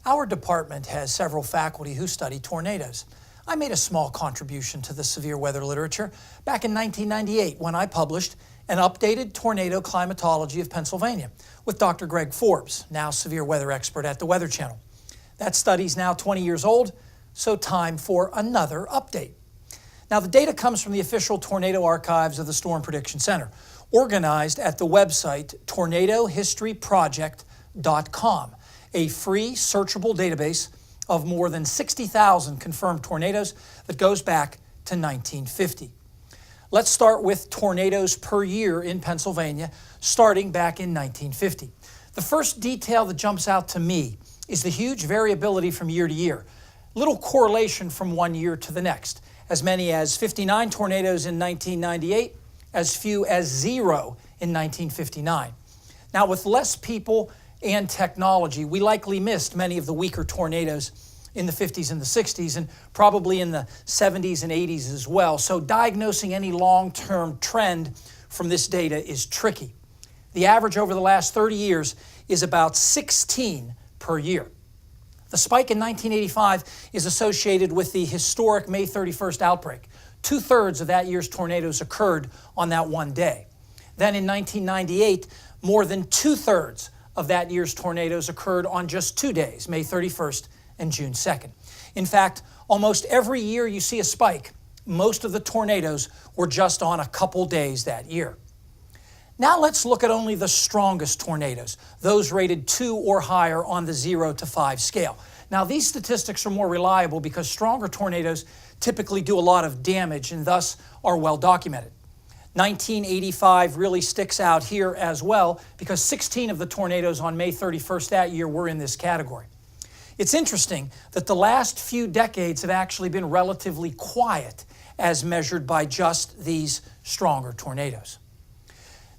Our department has several faculty who study tornadoes. I made a small contribution to the severe weather literature back in 1998 when I published an updated tornado climatology of Pennsylvania with Dr. Greg Forbes, now severe weather expert at the Weather Channel. That study's now 20 years old, so time for another update. Now, the data comes from the official tornado archives of the Storm Prediction Center, organized at the website tornadohistoryproject.com, a free searchable database of more than 60,000 confirmed tornadoes that goes back to 1950. Let's start with tornadoes per year in Pennsylvania, starting back in 1950. The first detail that jumps out to me is the huge variability from year to year. Little correlation from one year to the next. As many as 59 tornadoes in 1998, as few as 0 in 1959. Now, with less people and technology, we likely missed many of the weaker tornadoes in the 50s and the 60s, and probably in the 70s and 80s as well. So diagnosing any long-term trend from this data is tricky. The average over the last 30 years is about 16 per year. The spike in 1985 is associated with the historic May 31st outbreak. 2/3 of that year's tornadoes occurred on that one day. Then in 1998, more than 2/3 of that year's tornadoes occurred on just 2 days, May 31st and June 2nd. In fact, almost every year you see a spike, most of the tornadoes were just on a couple days that year. Now let's look at only the strongest tornadoes, those rated 2 or higher on the 0 to 5 scale. Now these statistics are more reliable because stronger tornadoes typically do a lot of damage and thus are well documented. 1985 really sticks out here as well because 16 of the tornadoes on May 31st that year were in this category. It's interesting that the last few decades have actually been relatively quiet as measured by just these stronger tornadoes.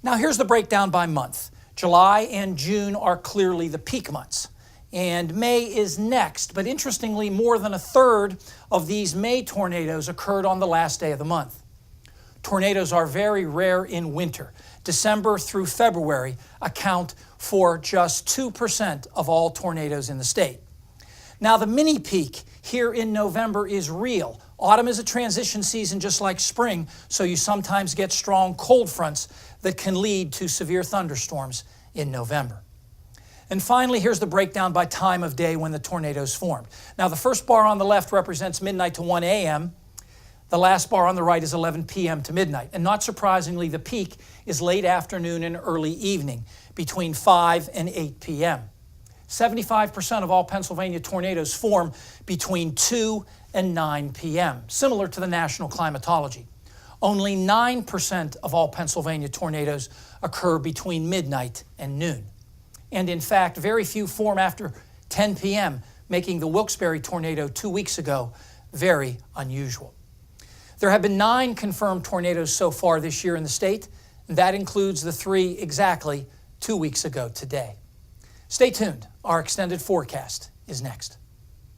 Now here's the breakdown by month. July and June are clearly the peak months, and May is next, but interestingly, more than 1/3 of these May tornadoes occurred on the last day of the month. Tornadoes are very rare in winter. December through February account for just 2% of all tornadoes in the state. Now the mini peak here in November is real. Autumn is a transition season just like spring, so you sometimes get strong cold fronts that can lead to severe thunderstorms in November. And finally, here's the breakdown by time of day when the tornadoes formed. Now the first bar on the left represents midnight to 1 a.m. The last bar on the right is 11 p.m. to midnight. And not surprisingly, the peak is late afternoon and early evening, between 5 and 8 p.m. 75% of all Pennsylvania tornadoes form between 2 and 9 p.m., similar to the national climatology. Only 9% of all Pennsylvania tornadoes occur between midnight and noon. And in fact, very few form after 10 p.m., making the Wilkes-Barre tornado 2 weeks ago very unusual. There have been 9 confirmed tornadoes so far this year in the state, and that includes the 3 exactly 2 weeks ago today. Stay tuned. Our extended forecast is next.